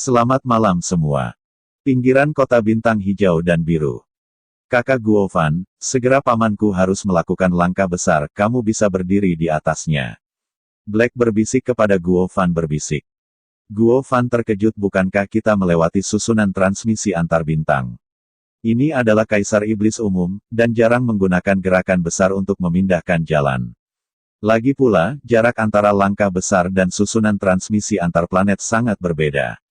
Selamat malam semua. Pinggiran kota bintang hijau dan biru. Kakak Guo Fan, segera pamanku harus melakukan langkah besar, kamu bisa berdiri di atasnya. Black berbisik kepada Guo Fan berbisik. Guo Fan terkejut, bukankah kita melewati susunan transmisi antar bintang? Ini adalah Kaisar Iblis umum, dan jarang menggunakan gerakan besar untuk memindahkan jalan. Lagi pula, jarak antara langkah besar dan susunan transmisi antar planet sangat berbeda.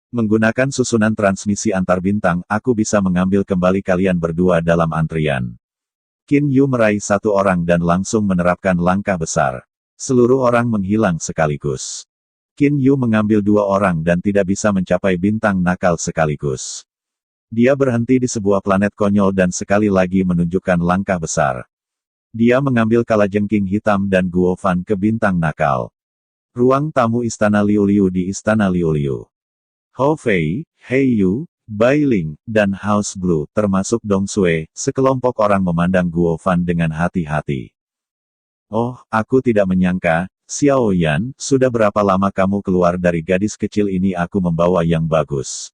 Menggunakan susunan transmisi antar bintang, aku bisa mengambil kembali kalian berdua dalam antrian. Qin Yu meraih satu orang dan langsung menerapkan langkah besar. Seluruh orang menghilang sekaligus. Qin Yu mengambil dua orang dan tidak bisa mencapai bintang nakal sekaligus. Dia berhenti di sebuah planet konyol dan sekali lagi menunjukkan langkah besar. Dia mengambil kalajengking hitam dan Guo Fan ke bintang nakal. Ruang tamu Istana Liu Liu di Istana Liu Liu. Hou Fei, Hei Yu, Bai Ling, dan House Blue, termasuk Dong Sui, sekelompok orang memandang Guo Fan dengan hati-hati. Oh, aku tidak menyangka, Xiao Yan, sudah berapa lama kamu keluar dari gadis kecil ini? Aku membawa yang bagus.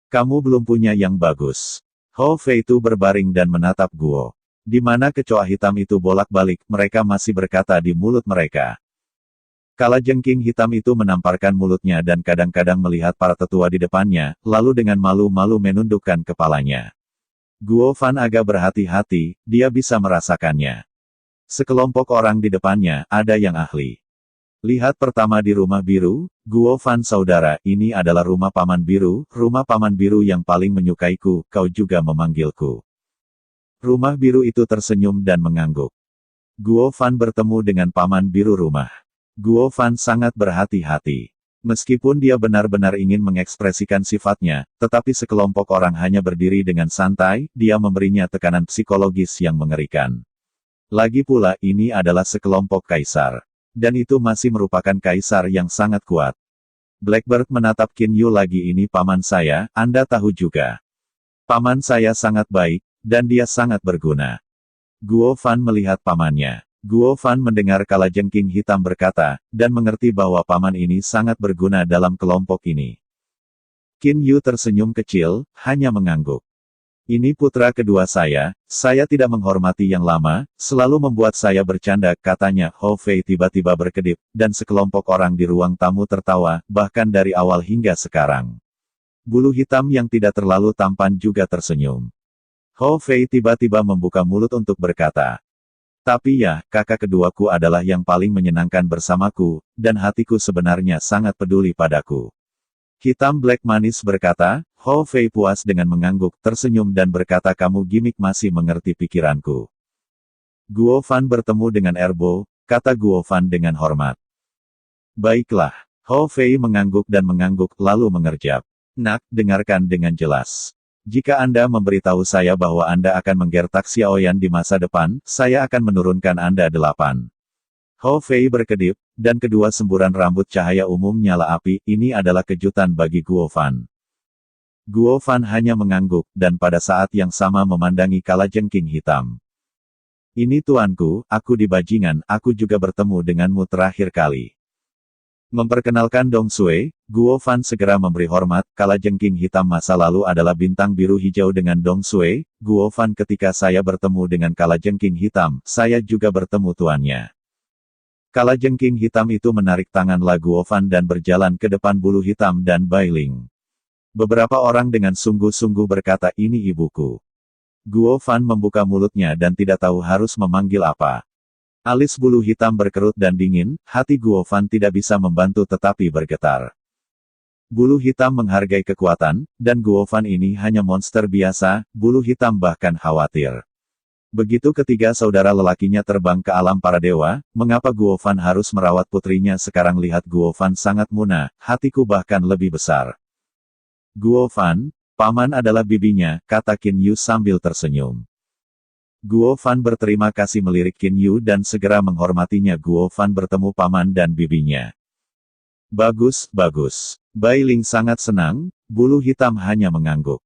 Kamu belum punya yang bagus. Hou Fei itu berbaring dan menatap Guo. Di mana kecoa hitam itu bolak-balik, mereka masih berkata di mulut mereka. Kalajengking hitam itu menamparkan mulutnya dan kadang-kadang melihat para tetua di depannya, lalu dengan malu-malu menundukkan kepalanya. Guo Fan agak berhati-hati, dia bisa merasakannya. Sekelompok orang di depannya, ada yang ahli. Lihat pertama di rumah biru, Guo Fan saudara, ini adalah rumah paman biru yang paling menyukaiku, kau juga memanggilku. Rumah biru itu tersenyum dan mengangguk. Guo Fan bertemu dengan paman biru rumah. Guo Fan sangat berhati-hati. Meskipun dia benar-benar ingin mengekspresikan sifatnya, tetapi sekelompok orang hanya berdiri dengan santai, dia memberinya tekanan psikologis yang mengerikan. Lagi pula, ini adalah sekelompok kaisar. Dan itu masih merupakan kaisar yang sangat kuat. Blackbird menatap Qin Yu lagi, ini paman saya, Anda tahu juga. Paman saya sangat baik, dan dia sangat berguna. Guo Fan melihat pamannya. Guo Fan mendengar kalajengking hitam berkata, dan mengerti bahwa paman ini sangat berguna dalam kelompok ini. Qin Yu tersenyum kecil, hanya mengangguk. Ini putra kedua saya tidak menghormati yang lama, selalu membuat saya bercanda, katanya. Hou Fei tiba-tiba berkedip, dan sekelompok orang di ruang tamu tertawa, bahkan dari awal hingga sekarang. Bulu hitam yang tidak terlalu tampan juga tersenyum. Hou Fei tiba-tiba membuka mulut untuk berkata. Tapi ya, kakak keduaku adalah yang paling menyenangkan bersamaku, dan hatiku sebenarnya sangat peduli padaku. Hitam Black manis berkata, Hou Fei puas dengan mengangguk, tersenyum dan berkata, kamu gimik masih mengerti pikiranku. Guo Fan bertemu dengan Erbo, kata Guo Fan dengan hormat. Baiklah. Hou Fei mengangguk dan mengangguk, lalu mengerjap. Nak, dengarkan dengan jelas. Jika Anda memberitahu saya bahwa Anda akan menggertak Xiaoyan di masa depan, saya akan menurunkan Anda 8. Hou Fei berkedip, dan kedua semburan rambut cahaya umum nyala api, ini adalah kejutan bagi Guo Fan. Guo Fan hanya mengangguk, dan pada saat yang sama memandangi kalajengking hitam. Ini tuanku, aku di bajingan, aku juga bertemu denganmu terakhir kali. Memperkenalkan Dong Sui, Guo Fan segera memberi hormat, kalajengking hitam masa lalu adalah bintang biru hijau dengan Dong Sui, Guo Fan ketika saya bertemu dengan kalajengking hitam, saya juga bertemu tuannya. Kalajengking hitam itu menarik tanganlah Guo Fan dan berjalan ke depan bulu hitam dan Bai Ling. Beberapa orang dengan sungguh-sungguh berkata, ini ibuku. Guo Fan membuka mulutnya dan tidak tahu harus memanggil apa. Alis bulu hitam berkerut dan dingin, hati Guo Fan tidak bisa membantu tetapi bergetar. Bulu hitam menghargai kekuatan, dan Guo Fan ini hanya monster biasa, bulu hitam bahkan khawatir. Begitu ketiga saudara lelakinya terbang ke alam para dewa, mengapa Guo Fan harus merawat putrinya? Sekarang lihat Guo Fan sangat muna, hatiku bahkan lebih besar. Guo Fan, paman adalah bibinya, kata Qin Yu sambil tersenyum. Guo Fan berterima kasih melirik Qin Yu dan segera menghormatinya. Guo Fan bertemu paman dan bibinya. Bagus, bagus. Bai Ling sangat senang, bulu hitam hanya mengangguk.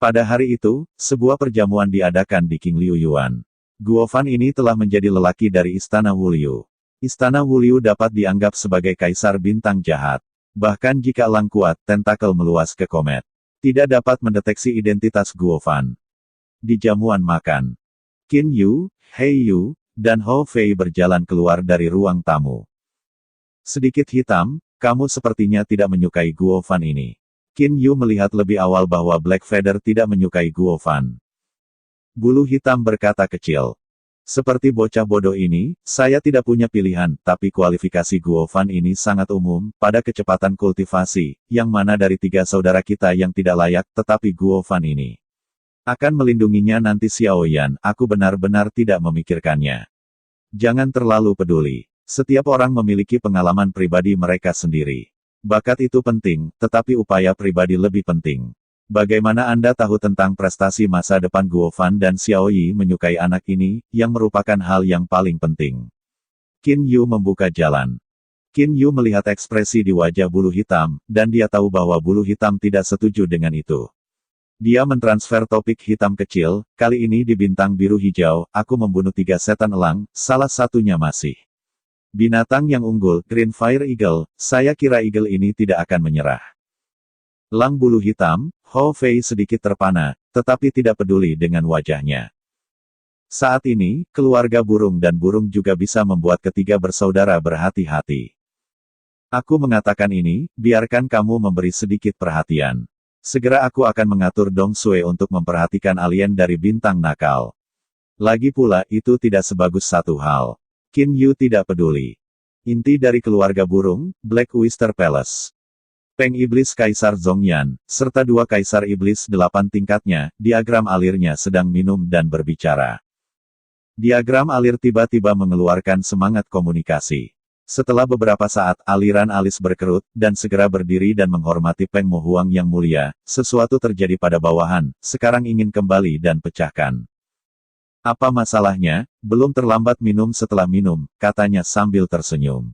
Pada hari itu, sebuah perjamuan diadakan di King Liu Yuan. Guo Fan ini telah menjadi lelaki dari Istana Wu Liu. Istana Wu Liu dapat dianggap sebagai kaisar bintang jahat. Bahkan jika elang kuat, tentakel meluas ke komet. Tidak dapat mendeteksi identitas Guofan. Di jamuan makan, Qin Yu, Hei Yu, dan Hou Fei berjalan keluar dari ruang tamu. Sedikit hitam, kamu sepertinya tidak menyukai Guofan ini. Qin Yu melihat lebih awal bahwa Blackfeather tidak menyukai Guofan. Bulu hitam berkata kecil. Seperti bocah bodoh ini, saya tidak punya pilihan, tapi kualifikasi Guofan ini sangat umum, pada kecepatan kultivasi, yang mana dari 3 saudara kita yang tidak layak, tetapi Guofan ini akan melindunginya nanti Xiaoyan, aku benar-benar tidak memikirkannya. Jangan terlalu peduli. Setiap orang memiliki pengalaman pribadi mereka sendiri. Bakat itu penting, tetapi upaya pribadi lebih penting. Bagaimana Anda tahu tentang prestasi masa depan Guofan dan Xiaoyi menyukai anak ini, yang merupakan hal yang paling penting? Qin Yu membuka jalan. Qin Yu melihat ekspresi di wajah bulu hitam, dan dia tahu bahwa bulu hitam tidak setuju dengan itu. Dia mentransfer topik hitam kecil, kali ini di bintang biru hijau, aku membunuh 3 setan elang, salah satunya masih binatang yang unggul, Green Fire Eagle, saya kira Eagle ini tidak akan menyerah. Elang bulu hitam, Hou Fei sedikit terpana, tetapi tidak peduli dengan wajahnya. Saat ini, keluarga burung dan burung juga bisa membuat ketiga bersaudara berhati-hati. Aku mengatakan ini, biarkan kamu memberi sedikit perhatian. Segera aku akan mengatur Dong Sui untuk memperhatikan alien dari bintang nakal. Lagi pula, itu tidak sebagus satu hal. Qin Yu tidak peduli. Inti dari keluarga burung, Black Oyster Palace. Peng Iblis Kaisar Zhongyan, serta 2 Kaisar Iblis 8 tingkatnya, diagram alirnya sedang minum dan berbicara. Diagram alir tiba-tiba mengeluarkan semangat komunikasi. Setelah beberapa saat, aliran alis berkerut, dan segera berdiri dan menghormati Peng Mo Huang yang mulia, sesuatu terjadi pada bawahan, sekarang ingin kembali dan pecahkan. Apa masalahnya, belum terlambat minum setelah minum, katanya sambil tersenyum.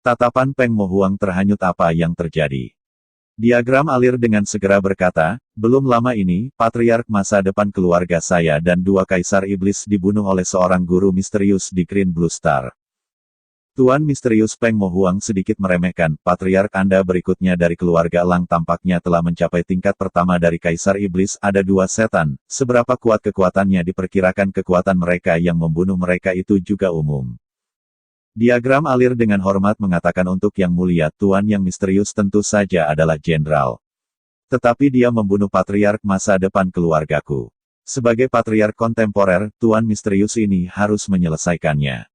Tatapan Peng Mo Huang terhanyut apa yang terjadi. Diagram alir dengan segera berkata, belum lama ini, patriark masa depan keluarga saya dan 2 kaisar iblis dibunuh oleh seorang guru misterius di Green Blue Star. Tuan misterius Peng Mo Huang sedikit meremehkan, patriark Anda berikutnya dari keluarga elang tampaknya telah mencapai tingkat pertama dari kaisar iblis, ada 2 setan, seberapa kuat kekuatannya diperkirakan kekuatan mereka yang membunuh mereka itu juga umum. Diagram alir dengan hormat mengatakan untuk yang mulia Tuan yang misterius tentu saja adalah jenderal. Tetapi dia membunuh patriark masa depan keluargaku. Sebagai patriark kontemporer, Tuan misterius ini harus menyelesaikannya.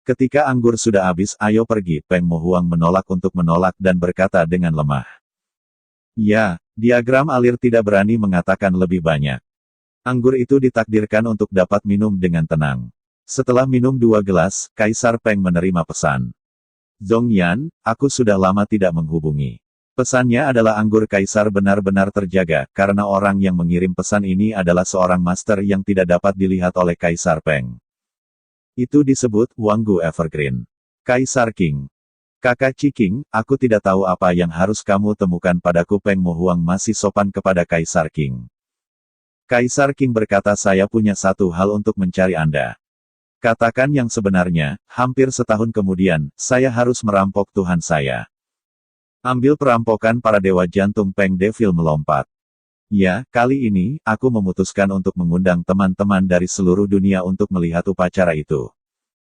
Ketika anggur sudah habis, ayo pergi, Peng Mo Huang menolak untuk menolak dan berkata dengan lemah. Ya, diagram alir tidak berani mengatakan lebih banyak. Anggur itu ditakdirkan untuk dapat minum dengan tenang. Setelah minum 2 gelas, Kaisar Peng menerima pesan. Zhongyan, aku sudah lama tidak menghubungi. Pesannya adalah anggur Kaisar benar-benar terjaga, karena orang yang mengirim pesan ini adalah seorang master yang tidak dapat dilihat oleh Kaisar Peng. Itu disebut Wanggu Evergreen. Kaisar King. Kakak Ciking, aku tidak tahu apa yang harus kamu temukan padaku. Peng Mo Huang masih sopan kepada Kaisar King. Kaisar King berkata saya punya satu hal untuk mencari Anda. Katakan yang sebenarnya, hampir setahun kemudian, saya harus merampok Tuhan saya. Ambil perampokan para dewa jantung. Peng Devil melompat. Ya, kali ini, aku memutuskan untuk mengundang teman-teman dari seluruh dunia untuk melihat upacara itu.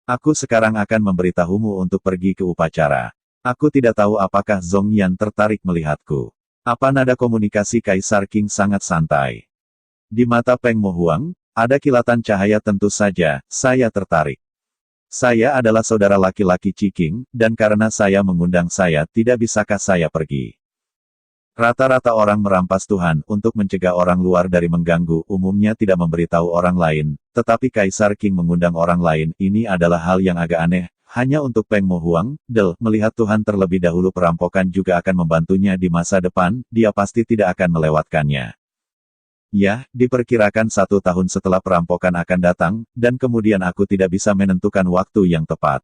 Aku sekarang akan memberitahumu untuk pergi ke upacara. Aku tidak tahu apakah Zhongyan tertarik melihatku. Apa nada komunikasi Kaisar King sangat santai. Di mata Peng Mo Huang, ada kilatan cahaya. Tentu saja, saya tertarik. Saya adalah saudara laki-laki Ciking, dan karena saya mengundang saya, tidak bisakah saya pergi? Rata-rata orang merampas Tuhan, untuk mencegah orang luar dari mengganggu, umumnya tidak memberitahu orang lain, tetapi Kaisar King mengundang orang lain, ini adalah hal yang agak aneh, hanya untuk Peng Mo Huang, melihat Tuhan terlebih dahulu. Perampokan juga akan membantunya di masa depan, dia pasti tidak akan melewatkannya. Ya, diperkirakan 1 tahun setelah perampokan akan datang, dan kemudian aku tidak bisa menentukan waktu yang tepat.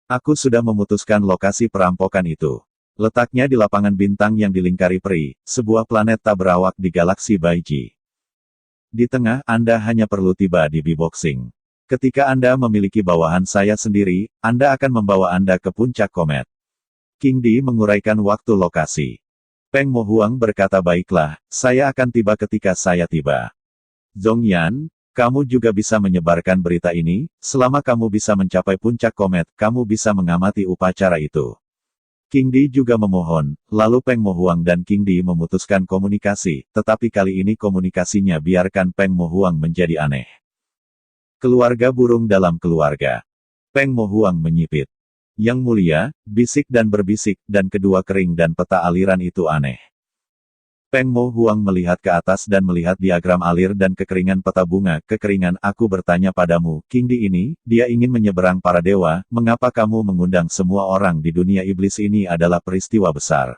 Aku sudah memutuskan lokasi perampokan itu. Letaknya di lapangan bintang yang dilingkari peri, sebuah planet tak berawak di galaksi Baiji. Di tengah, Anda hanya perlu tiba di B-Boxing. Ketika Anda memiliki bawahan saya sendiri, Anda akan membawa Anda ke puncak komet. King Di menguraikan waktu lokasi. Peng Mo Huang berkata baiklah, saya akan tiba ketika saya tiba. Zhongyan, kamu juga bisa menyebarkan berita ini, selama kamu bisa mencapai puncak komet, kamu bisa mengamati upacara itu. King Di juga memohon, lalu Peng Mo Huang dan King Di memutuskan komunikasi, tetapi kali ini komunikasinya biarkan Peng Mo Huang menjadi aneh. Keluarga burung dalam keluarga. Peng Mo Huang menyipit. Yang mulia, bisik dan berbisik, dan kedua kering dan peta aliran itu aneh. Peng Mo Huang melihat ke atas dan melihat diagram alir dan kekeringan peta bunga. Kekeringan, aku bertanya padamu, King Di ini, dia ingin menyeberang para dewa, mengapa kamu mengundang semua orang di dunia iblis? Ini adalah peristiwa besar.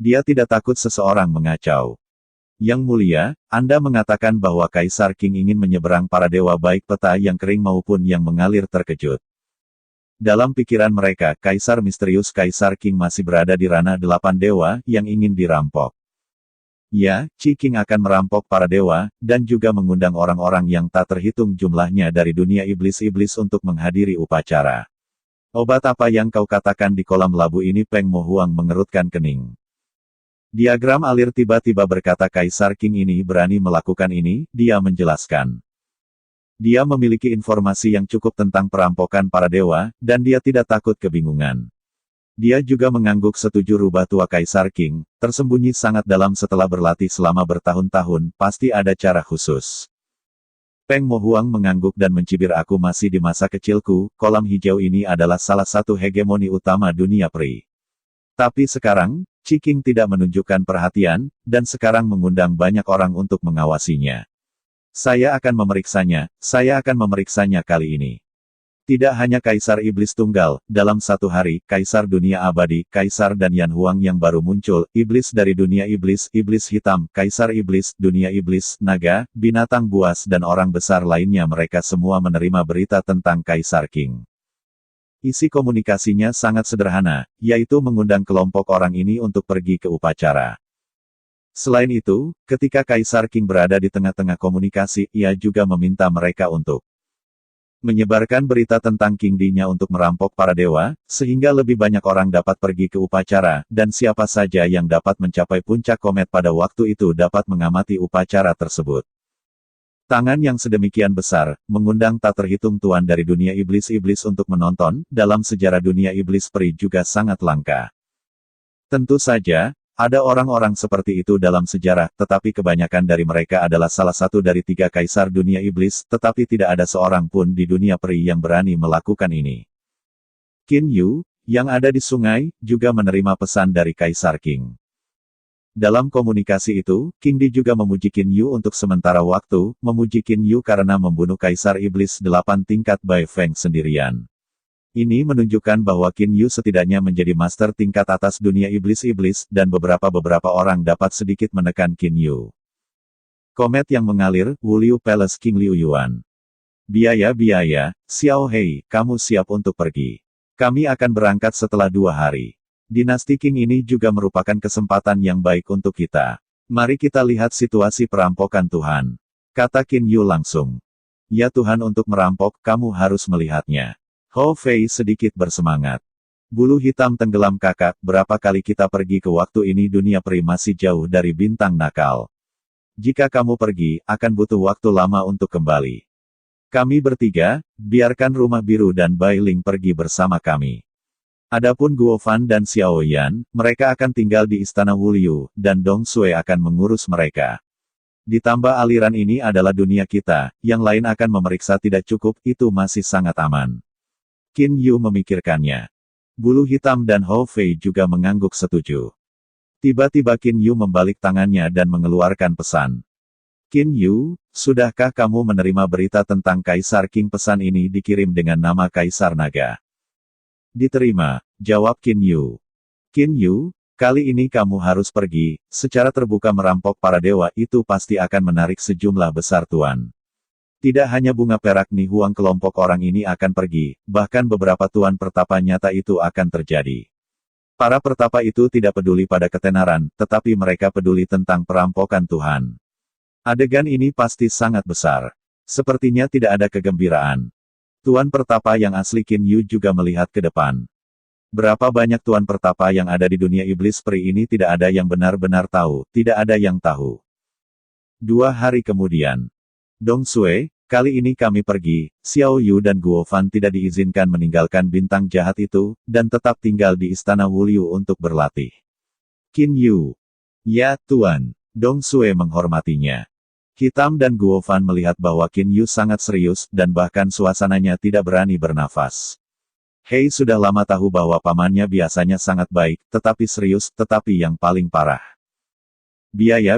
Dia tidak takut seseorang mengacau. Yang mulia, Anda mengatakan bahwa Kaisar King ingin menyeberang para dewa baik peta yang kering maupun yang mengalir terkejut. Dalam pikiran mereka, Kaisar misterius Kaisar King masih berada di ranah 8 dewa yang ingin dirampok. Ya, Qi King akan merampok para dewa, dan juga mengundang orang-orang yang tak terhitung jumlahnya dari dunia iblis-iblis untuk menghadiri upacara. Obat apa yang kau katakan di kolam labu ini? Peng Mo Huang mengerutkan kening. Diagram alir tiba-tiba berkata Kaisar King ini berani melakukan ini, dia menjelaskan. Dia memiliki informasi yang cukup tentang perampokan para dewa, dan dia tidak takut kebingungan. Dia juga mengangguk setuju rubah tua Kaisar King, tersembunyi sangat dalam setelah berlatih selama bertahun-tahun, pasti ada cara khusus. Peng Mo Huang mengangguk dan mencibir, aku masih di masa kecilku, kolam hijau ini adalah salah satu hegemoni utama dunia peri. Tapi sekarang, Qi King tidak menunjukkan perhatian, dan sekarang mengundang banyak orang untuk mengawasinya. Saya akan memeriksanya kali ini. Tidak hanya Kaisar Iblis Tunggal, dalam satu hari, Kaisar Dunia Abadi, Kaisar dan Yan Huang yang baru muncul, Iblis dari dunia Iblis, Iblis Hitam, Kaisar Iblis, Dunia Iblis, Naga, Binatang Buas dan orang besar lainnya, mereka semua menerima berita tentang Kaisar King. Isi komunikasinya sangat sederhana, yaitu mengundang kelompok orang ini untuk pergi ke upacara. Selain itu, ketika Kaisar King berada di tengah-tengah komunikasi, ia juga meminta mereka untuk menyebarkan berita tentang King Di-nya untuk merampok para dewa, sehingga lebih banyak orang dapat pergi ke upacara, dan siapa saja yang dapat mencapai puncak komet pada waktu itu dapat mengamati upacara tersebut. Tangan yang sedemikian besar, mengundang tak terhitung tuan dari dunia iblis-iblis untuk menonton, dalam sejarah dunia iblis peri juga sangat langka. Tentu saja, ada orang-orang seperti itu dalam sejarah, tetapi kebanyakan dari mereka adalah salah satu dari 3 kaisar dunia iblis, tetapi tidak ada seorang pun di dunia peri yang berani melakukan ini. Qin Yu, yang ada di sungai, juga menerima pesan dari Kaisar King. Dalam komunikasi itu, King Di juga memuji Qin Yu untuk sementara waktu, memuji Qin Yu karena membunuh Kaisar Iblis 8 tingkat Bai Feng sendirian. Ini menunjukkan bahwa Qin Yu setidaknya menjadi master tingkat atas dunia iblis-iblis, dan beberapa orang dapat sedikit menekan Qin Yu. Komet yang mengalir, Wuliu Palace King Liu Yuan. Biaya, Xiao Hei, kamu siap untuk pergi. Kami akan berangkat setelah 2 hari. Dinasti King ini juga merupakan kesempatan yang baik untuk kita. Mari kita lihat situasi perampokan Tuhan. Kata Qin Yu langsung. Ya Tuhan, untuk merampok, kamu harus melihatnya. Ho Fei sedikit bersemangat. Bulu hitam tenggelam kakak, berapa kali kita pergi ke waktu ini? Dunia peri masih jauh dari bintang nakal. Jika kamu pergi, akan butuh waktu lama untuk kembali. Kami bertiga, biarkan Rumah Biru dan Bai Ling pergi bersama kami. Adapun Guo Fan dan Xiao Yan, mereka akan tinggal di Istana Wuliu, dan Dong Sui akan mengurus mereka. Ditambah aliran ini adalah dunia kita, yang lain akan memeriksa tidak cukup, itu masih sangat aman. Qin Yu memikirkannya. Bulu hitam dan Ho Fei juga mengangguk setuju. Tiba-tiba Qin Yu membalik tangannya dan mengeluarkan pesan. Qin Yu, sudahkah kamu menerima berita tentang Kaisar King? Pesan ini dikirim dengan nama Kaisar Naga. Diterima, jawab Qin Yu. Qin Yu, kali ini kamu harus pergi, secara terbuka merampok para dewa, itu pasti akan menarik sejumlah besar tuan. Tidak hanya bunga perak Ni Huang, kelompok orang ini akan pergi, bahkan beberapa tuan pertapa nyata itu akan terjadi. Para pertapa itu tidak peduli pada ketenaran, tetapi mereka peduli tentang perampokan Tuhan. Adegan ini pasti sangat besar. Sepertinya tidak ada kegembiraan. Tuan pertapa yang asli Qin Yu juga melihat ke depan. Berapa banyak tuan pertapa yang ada di dunia iblis peri ini tidak ada yang benar-benar tahu, tidak ada yang tahu. 2 hari kemudian. Dong Sui, kali ini kami pergi, Xiao Yu dan Guo Fan tidak diizinkan meninggalkan bintang jahat itu, dan tetap tinggal di istana Wulyu untuk berlatih. Qin Yu. Ya, Tuan. Dong Sui menghormatinya. Hitam dan Guo Fan melihat bahwa Qin Yu sangat serius, dan bahkan suasananya tidak berani bernafas. Hei sudah lama tahu bahwa pamannya biasanya sangat baik, tetapi serius, tetapi yang paling parah. Biaya,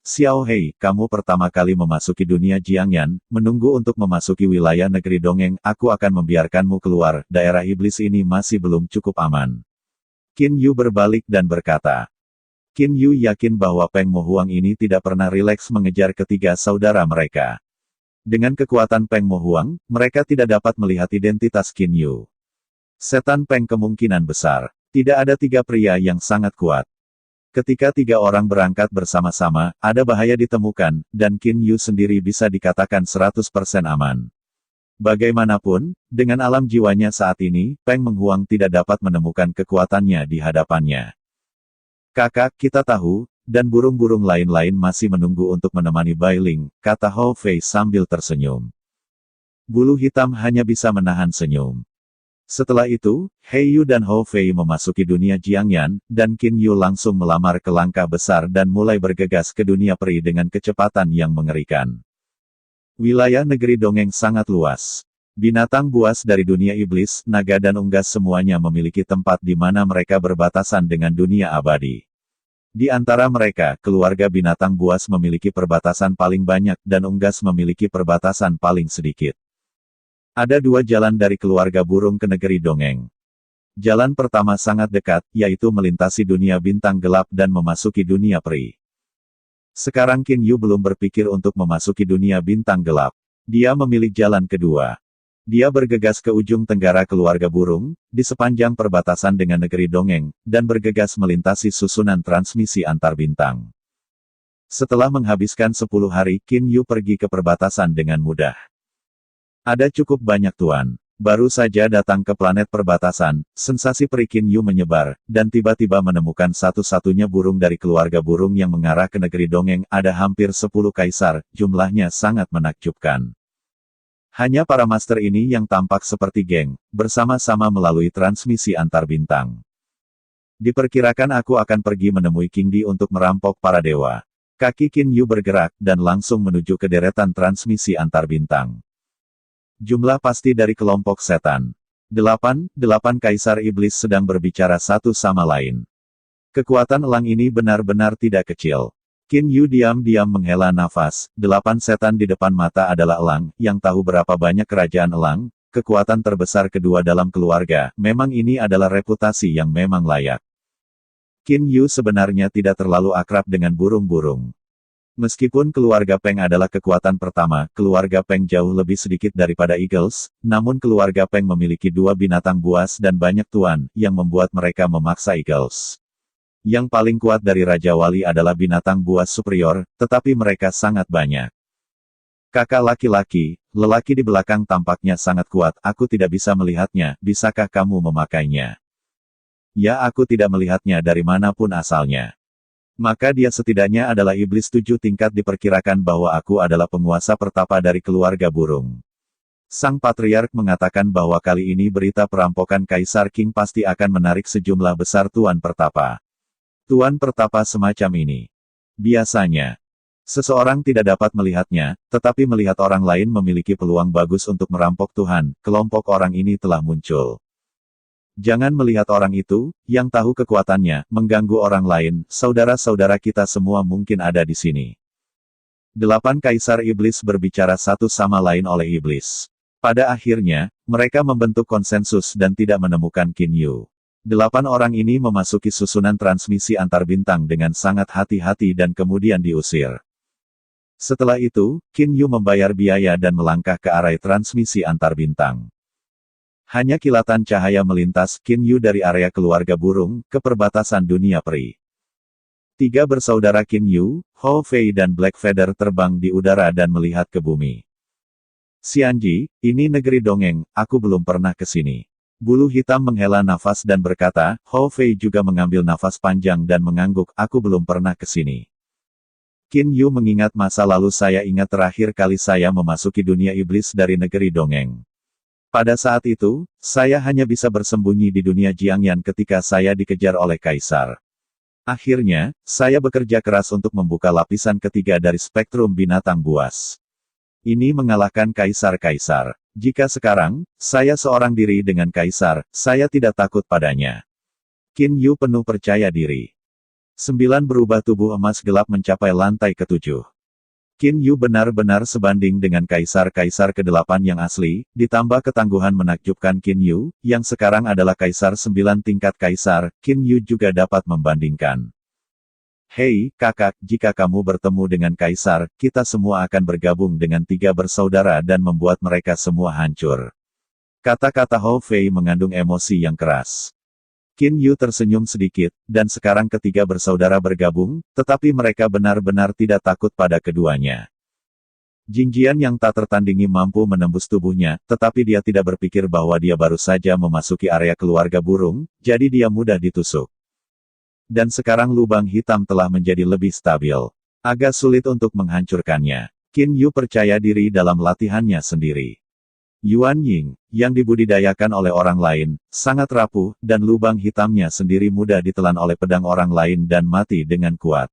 Xiao Hei, kamu pertama kali memasuki dunia Jiangyan, menunggu untuk memasuki wilayah negeri dongeng, aku akan membiarkanmu keluar, daerah iblis ini masih belum cukup aman. Qin Yu berbalik dan berkata. Qin Yu yakin bahwa Peng Mo Huang ini tidak pernah rileks mengejar ketiga saudara mereka. Dengan kekuatan Peng Mo Huang, mereka tidak dapat melihat identitas Qin Yu. Setan Peng kemungkinan besar. Tidak ada 3 pria yang sangat kuat. Ketika 3 orang berangkat bersama-sama, ada bahaya ditemukan, dan Qin Yu sendiri bisa dikatakan 100% aman. Bagaimanapun, dengan alam jiwanya saat ini, Peng Mo Huang tidak dapat menemukan kekuatannya di hadapannya. Kakak, kita tahu, dan burung-burung lain-lain masih menunggu untuk menemani Bai Ling, kata Hou Fei sambil tersenyum. Bulu hitam hanya bisa menahan senyum. Setelah itu, He Yu dan Hou Fei memasuki dunia Jiangyan, dan Qin Yu langsung melamar ke langkah besar dan mulai bergegas ke dunia peri dengan kecepatan yang mengerikan. Wilayah negeri dongeng sangat luas. Binatang buas dari dunia iblis, naga dan unggas semuanya memiliki tempat di mana mereka berbatasan dengan dunia abadi. Di antara mereka, keluarga binatang buas memiliki perbatasan paling banyak dan unggas memiliki perbatasan paling sedikit. Ada 2 jalan dari keluarga burung ke negeri dongeng. Jalan pertama sangat dekat, yaitu melintasi dunia bintang gelap dan memasuki dunia peri. Sekarang Qin Yu belum berpikir untuk memasuki dunia bintang gelap. Dia memilih jalan kedua. Dia bergegas ke ujung tenggara keluarga burung, di sepanjang perbatasan dengan negeri dongeng, dan bergegas melintasi susunan transmisi antar bintang. Setelah menghabiskan 10 hari, Qin Yu pergi ke perbatasan dengan mudah. Ada cukup banyak tuan. Baru saja datang ke planet perbatasan, sensasi peri Qin Yu menyebar, dan tiba-tiba menemukan satu-satunya burung dari keluarga burung yang mengarah ke negeri dongeng, ada hampir 10 kaisar, jumlahnya sangat menakjubkan. Hanya para master ini yang tampak seperti geng, bersama-sama melalui transmisi antar bintang. Diperkirakan aku akan pergi menemui King Di untuk merampok para dewa. Kaki Qin Yu bergerak, dan langsung menuju ke deretan transmisi antar bintang. Jumlah pasti dari kelompok setan. 8 kaisar iblis sedang berbicara satu sama lain. Kekuatan elang ini benar-benar tidak kecil. Qin Yu diam-diam menghela nafas, 8 setan di depan mata adalah elang, yang tahu berapa banyak kerajaan elang, kekuatan terbesar kedua dalam keluarga, memang ini adalah reputasi yang memang layak. Qin Yu sebenarnya tidak terlalu akrab dengan burung-burung. Meskipun keluarga Peng adalah kekuatan pertama, keluarga Peng jauh lebih sedikit daripada Eagles, namun keluarga Peng memiliki 2 binatang buas dan banyak tuan, yang membuat mereka memaksa Eagles. Yang paling kuat dari Raja Wali adalah binatang buas superior, tetapi mereka sangat banyak. Kakak laki-laki, lelaki di belakang tampaknya sangat kuat, aku tidak bisa melihatnya, bisakah kamu memakainya? Ya, aku tidak melihatnya dari manapun asalnya. Maka dia setidaknya adalah iblis 7 tingkat, diperkirakan bahwa aku adalah penguasa pertapa dari keluarga burung. Sang Patriark mengatakan bahwa kali ini berita perampokan Kaisar King pasti akan menarik sejumlah besar tuan pertapa. Tuan pertapa semacam ini. Biasanya, seseorang tidak dapat melihatnya, tetapi melihat orang lain memiliki peluang bagus untuk merampok Tuhan, kelompok orang ini telah muncul. Jangan melihat orang itu, yang tahu kekuatannya, mengganggu orang lain, saudara-saudara kita semua mungkin ada di sini. 8 kaisar iblis berbicara satu sama lain oleh iblis. Pada akhirnya, mereka membentuk konsensus dan tidak menemukan Qin Yu. 8 orang ini memasuki susunan transmisi antar bintang dengan sangat hati-hati dan kemudian diusir. Setelah itu, Qin Yu membayar biaya dan melangkah ke arah transmisi antar bintang. Hanya kilatan cahaya melintas Qin Yu dari area keluarga burung, ke perbatasan dunia peri. 3 bersaudara Qin Yu, Hou Fei dan Black Feather terbang di udara dan melihat ke bumi. Xianji, ini negeri dongeng, aku belum pernah ke sini. Bulu hitam menghela nafas dan berkata, Hou Fei juga mengambil nafas panjang dan mengangguk, aku belum pernah ke sini. Qin Yu mengingat masa lalu saya ingat terakhir kali saya memasuki dunia iblis dari negeri dongeng. Pada saat itu, saya hanya bisa bersembunyi di dunia Jiangyan ketika saya dikejar oleh kaisar. Akhirnya, saya bekerja keras untuk membuka lapisan ketiga dari spektrum binatang buas. Ini mengalahkan kaisar-kaisar. Jika sekarang, saya seorang diri dengan kaisar, saya tidak takut padanya. Qin Yu penuh percaya diri. 9 berubah tubuh emas gelap mencapai lantai ke-7. Qin Yu benar-benar sebanding dengan kaisar-kaisar ke-8 yang asli, ditambah ketangguhan menakjubkan Qin Yu, yang sekarang adalah kaisar 9 tingkat kaisar, Qin Yu juga dapat membandingkan. Hei, kakak, jika kamu bertemu dengan kaisar, kita semua akan bergabung dengan 3 bersaudara dan membuat mereka semua hancur. Kata-kata Hou Fei mengandung emosi yang keras. Qin Yu tersenyum sedikit, dan sekarang ketiga bersaudara bergabung, tetapi mereka benar-benar tidak takut pada keduanya. Jingjian yang tak tertandingi mampu menembus tubuhnya, tetapi dia tidak berpikir bahwa dia baru saja memasuki area keluarga burung, jadi dia mudah ditusuk. Dan sekarang lubang hitam telah menjadi lebih stabil. Agak sulit untuk menghancurkannya. Qin Yu percaya diri dalam latihannya sendiri. Yuan Ying, yang dibudidayakan oleh orang lain, sangat rapuh, dan lubang hitamnya sendiri mudah ditelan oleh pedang orang lain dan mati dengan kuat.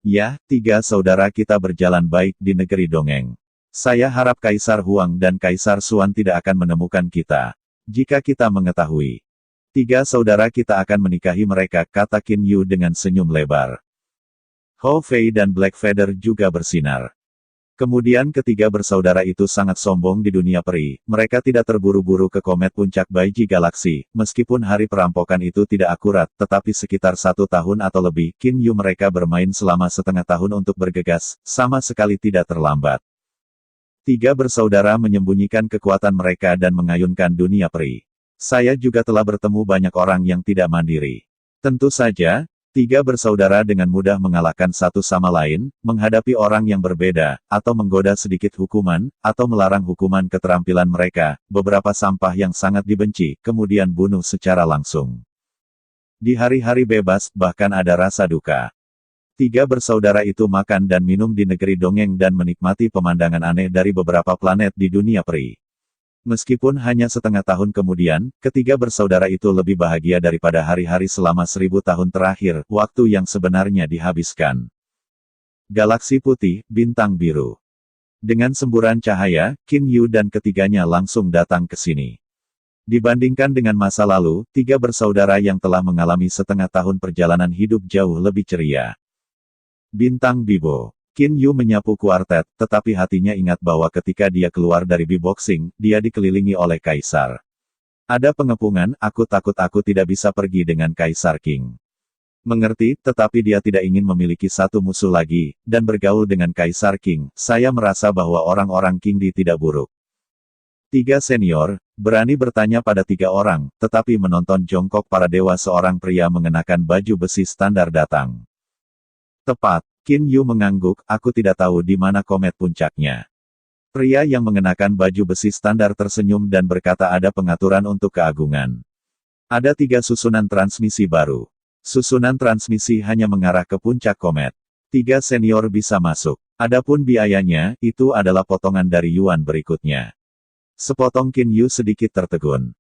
Ya, 3 saudara kita berjalan baik di negeri dongeng. Saya harap Kaisar Huang dan Kaisar Xuan tidak akan menemukan kita. Jika kita mengetahui 3 saudara kita akan menikahi mereka, kata Qin Yu dengan senyum lebar. Hou Fei dan Black Feather juga bersinar. Kemudian ketiga bersaudara itu sangat sombong di dunia peri, mereka tidak terburu-buru ke komet puncak Baiji Galaksi, meskipun hari perampokan itu tidak akurat, tetapi sekitar 1 tahun atau lebih, Qin Yu mereka bermain selama setengah tahun untuk bergegas, sama sekali tidak terlambat. 3 bersaudara menyembunyikan kekuatan mereka dan mengayunkan dunia peri. Saya juga telah bertemu banyak orang yang tidak mandiri. Tentu saja, 3 bersaudara dengan mudah mengalahkan satu sama lain, menghadapi orang yang berbeda, atau menggoda sedikit hukuman, atau melarang hukuman keterampilan mereka, beberapa sampah yang sangat dibenci, kemudian bunuh secara langsung. Di hari-hari bebas, bahkan ada rasa duka. 3 bersaudara itu makan dan minum di negeri dongeng dan menikmati pemandangan aneh dari beberapa planet di dunia peri. Meskipun hanya setengah tahun kemudian, ketiga bersaudara itu lebih bahagia daripada hari-hari selama 1000 tahun terakhir, waktu yang sebenarnya dihabiskan. Galaksi putih, bintang biru. Dengan semburan cahaya, Qin Yu dan ketiganya langsung datang ke sini. Dibandingkan dengan masa lalu, 3 bersaudara yang telah mengalami setengah tahun perjalanan hidup jauh lebih ceria. Bintang Bibo. Qin Yu menyapu kuartet, tetapi hatinya ingat bahwa ketika dia keluar dari B-Boxing, dia dikelilingi oleh kaisar. Ada pengepungan, aku takut aku tidak bisa pergi dengan Kaisar King. Mengerti, tetapi dia tidak ingin memiliki satu musuh lagi, dan bergaul dengan Kaisar King, saya merasa bahwa orang-orang King Di tidak buruk. 3 senior, berani bertanya pada 3 orang, tetapi menonton jongkok para dewa seorang pria mengenakan baju besi standar datang. Tepat. Qin Yu mengangguk, aku tidak tahu di mana komet puncaknya. Pria yang mengenakan baju besi standar tersenyum dan berkata ada pengaturan untuk keagungan. Ada 3 susunan transmisi baru. Susunan transmisi hanya mengarah ke puncak komet. 3 senior bisa masuk. Adapun biayanya, itu adalah potongan dari yuan berikutnya. Sepotong Qin Yu sedikit tertegun.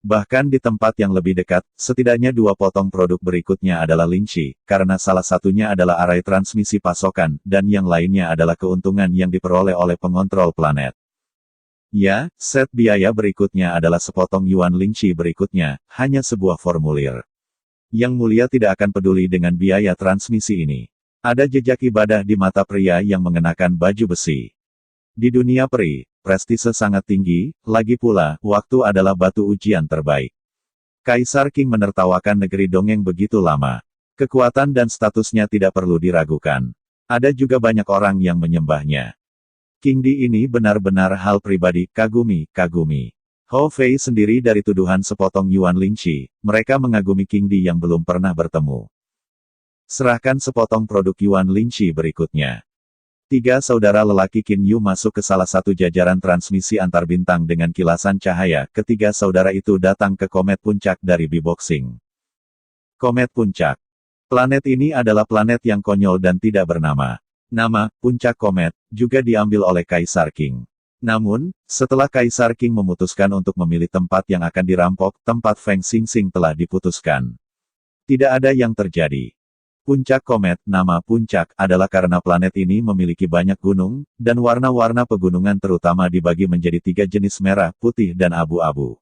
Bahkan di tempat yang lebih dekat, setidaknya 2 potong produk berikutnya adalah Lingxi, karena salah satunya adalah arai transmisi pasokan, dan yang lainnya adalah keuntungan yang diperoleh oleh pengontrol planet. Ya, set biaya berikutnya adalah sepotong yuan Lingxi berikutnya, hanya sebuah formulir. Yang mulia tidak akan peduli dengan biaya transmisi ini. Ada jejak ibadah di mata pria yang mengenakan baju besi. Di dunia peri, prestise sangat tinggi, lagi pula, waktu adalah batu ujian terbaik. Kaisar King menertawakan negeri dongeng begitu lama. Kekuatan dan statusnya tidak perlu diragukan. Ada juga banyak orang yang menyembahnya. King Di ini benar-benar hal pribadi, kagumi. Hou Fei sendiri dari tuduhan sepotong yuan Lingxi, mereka mengagumi King Di yang belum pernah bertemu. Serahkan sepotong produk yuan Lingxi berikutnya. Tiga saudara lelaki Qin Yu masuk ke salah satu jajaran transmisi antar bintang dengan kilasan cahaya. Ketiga saudara itu datang ke komet puncak dari B-Boxing. Komet puncak. Planet ini adalah planet yang konyol dan tidak bernama. Nama, puncak komet, juga diambil oleh Kaisar King. Namun, setelah Kaisar King memutuskan untuk memilih tempat yang akan dirampok, tempat Feng Xingxing telah diputuskan. Tidak ada yang terjadi. Puncak komet, nama puncak, adalah karena planet ini memiliki banyak gunung, dan warna-warna pegunungan terutama dibagi menjadi tiga jenis merah, putih dan abu-abu.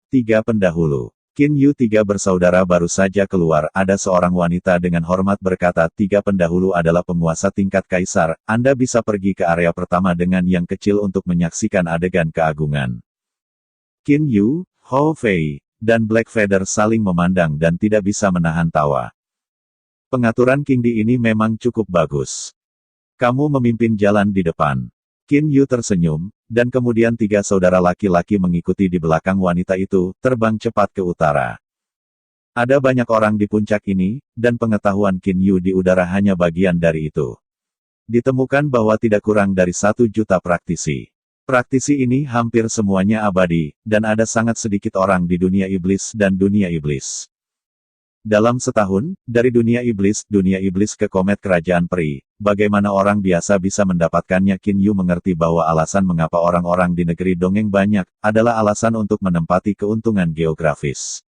Tiga pendahulu. Qin Yu tiga bersaudara baru saja keluar, ada seorang wanita dengan hormat berkata, tiga pendahulu adalah penguasa tingkat kaisar, Anda bisa pergi ke area pertama dengan yang kecil untuk menyaksikan adegan keagungan. Qin Yu, Hou Fei, dan Black Feather saling memandang dan tidak bisa menahan tawa. Pengaturan King Di ini memang cukup bagus. Kamu memimpin jalan di depan. Qin Yu tersenyum, dan kemudian tiga saudara laki-laki mengikuti di belakang wanita itu, terbang cepat ke utara. Ada banyak orang di puncak ini, dan pengetahuan Qin Yu di udara hanya bagian dari itu. Ditemukan bahwa tidak kurang dari 1 juta praktisi. Praktisi ini hampir semuanya abadi, dan ada sangat sedikit orang di dunia iblis dan dunia iblis. Dalam setahun, dari dunia iblis ke komet kerajaan peri, bagaimana orang biasa bisa mendapatkannya? Qin Yu mengerti bahwa alasan mengapa orang-orang di negeri dongeng banyak, adalah alasan untuk menempati keuntungan geografis.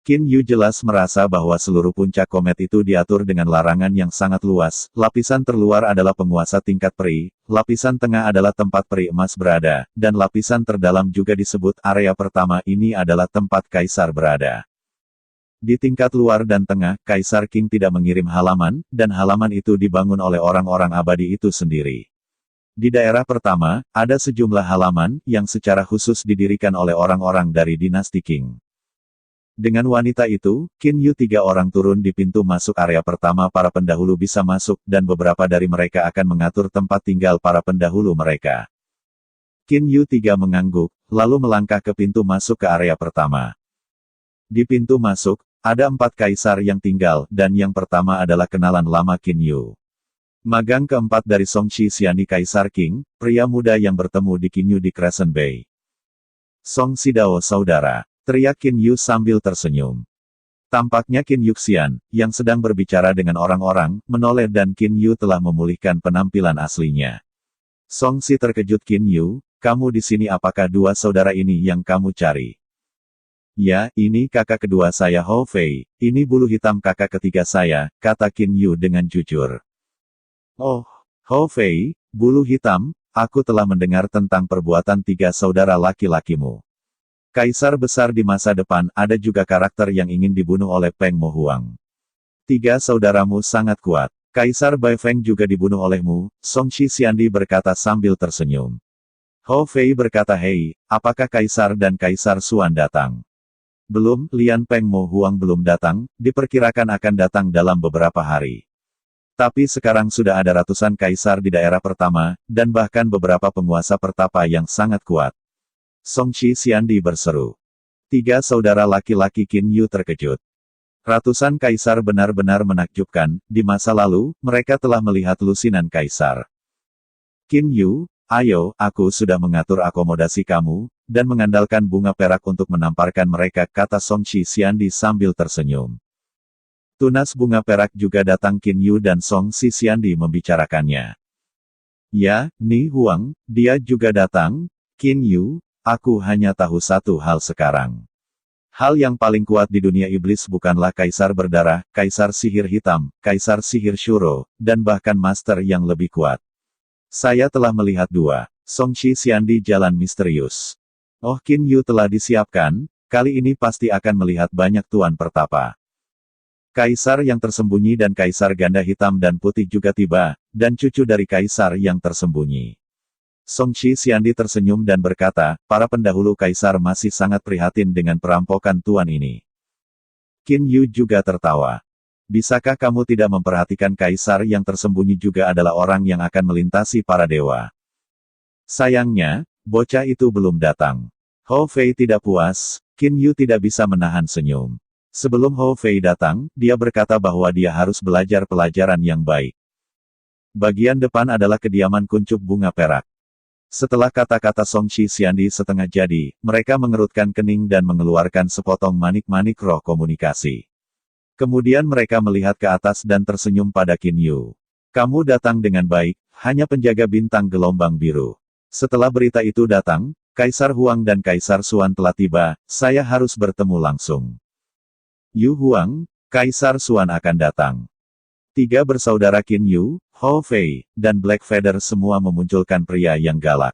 Qin Yu jelas merasa bahwa seluruh puncak komet itu diatur dengan larangan yang sangat luas, lapisan terluar adalah penguasa tingkat peri, lapisan tengah adalah tempat peri emas berada, dan lapisan terdalam juga disebut area pertama ini adalah tempat kaisar berada. Di tingkat luar dan tengah, Kaisar King tidak mengirim halaman, dan halaman itu dibangun oleh orang-orang abadi itu sendiri. Di daerah pertama, ada sejumlah halaman, yang secara khusus didirikan oleh orang-orang dari dinasti Qing. Dengan wanita itu, Qin Yu tiga orang turun di pintu masuk area pertama para pendahulu bisa masuk, dan beberapa dari mereka akan mengatur tempat tinggal para pendahulu mereka. Qin Yu tiga mengangguk, lalu melangkah ke pintu masuk ke area pertama. Di pintu masuk, ada 4 kaisar yang tinggal, dan yang pertama adalah kenalan lama Qin Yu. Magang keempat dari Song Xixiandi Kaisar King, pria muda yang bertemu di Qin Yu di Crescent Bay. Song Xidao saudara, teriak Qin Yu sambil tersenyum. Tampaknya Qin Yuxian, yang sedang berbicara dengan orang-orang, menoleh dan Qin Yu telah memulihkan penampilan aslinya. Song Si terkejut. Qin Yu, kamu di sini? Apakah dua saudara ini yang kamu cari? Ya, ini kakak kedua saya Hou Fei, ini bulu hitam kakak ketiga saya, kata Qin Yu dengan jujur. Oh, Hou Fei, bulu hitam, aku telah mendengar tentang perbuatan tiga saudara laki-lakimu. Kaisar besar di masa depan, ada juga karakter yang ingin dibunuh oleh Peng Mo Huang. Tiga saudaramu sangat kuat. Kaisar Bai Feng juga dibunuh olehmu, Song Xixiandi berkata sambil tersenyum. Hou Fei berkata, hei, apakah Kaisar dan Kaisar Xuan datang? Belum, Lian Peng Mo Huang belum datang, diperkirakan akan datang dalam beberapa hari. Tapi sekarang sudah ada ratusan kaisar di daerah pertama, dan bahkan beberapa penguasa pertapa yang sangat kuat. Song Xixiandi berseru. Tiga saudara laki-laki Qin Yu terkejut. Ratusan kaisar benar-benar menakjubkan, di masa lalu, mereka telah melihat lusinan kaisar. Qin Yu, ayo, aku sudah mengatur akomodasi kamu, dan mengandalkan bunga perak untuk menamparkan mereka, kata Song Xixiandi sambil tersenyum. Tunas bunga perak juga datang. Qin Yu dan Song Xixiandi membicarakannya. Ya, Ni Huang, dia juga datang. Qin Yu, aku hanya tahu satu hal sekarang. Hal yang paling kuat di dunia iblis bukanlah kaisar berdarah, kaisar sihir hitam, kaisar sihir Shuro, dan bahkan master yang lebih kuat. Saya telah melihat dua. Song Xixiandi jalan misterius. Oh, Qin Yu telah disiapkan, kali ini pasti akan melihat banyak tuan pertapa. Kaisar yang tersembunyi dan kaisar ganda hitam dan putih juga tiba, dan cucu dari kaisar yang tersembunyi. Song Xixiandi tersenyum dan berkata, para pendahulu kaisar masih sangat prihatin dengan perampokan tuan ini. Qin Yu juga tertawa. Bisakah kamu tidak memperhatikan kaisar yang tersembunyi juga adalah orang yang akan melintasi para dewa? Sayangnya, bocah itu belum datang. Hou Fei tidak puas, Qin Yu tidak bisa menahan senyum. Sebelum Hou Fei datang, dia berkata bahwa dia harus belajar pelajaran yang baik. Bagian depan adalah kediaman kuncup bunga perak. Setelah kata-kata Song Shi Xiandi setengah jadi, mereka mengerutkan kening dan mengeluarkan sepotong manik-manik roh komunikasi. Kemudian mereka melihat ke atas dan tersenyum pada Qin Yu. Kamu datang dengan baik, hanya penjaga bintang gelombang biru. Setelah berita itu datang, Kaisar Huang dan Kaisar Xuan telah tiba, saya harus bertemu langsung. Yu Huang, Kaisar Xuan akan datang. 3 bersaudara Qin Yu, Hou Fei, dan Black Feather semua memunculkan pria yang galak.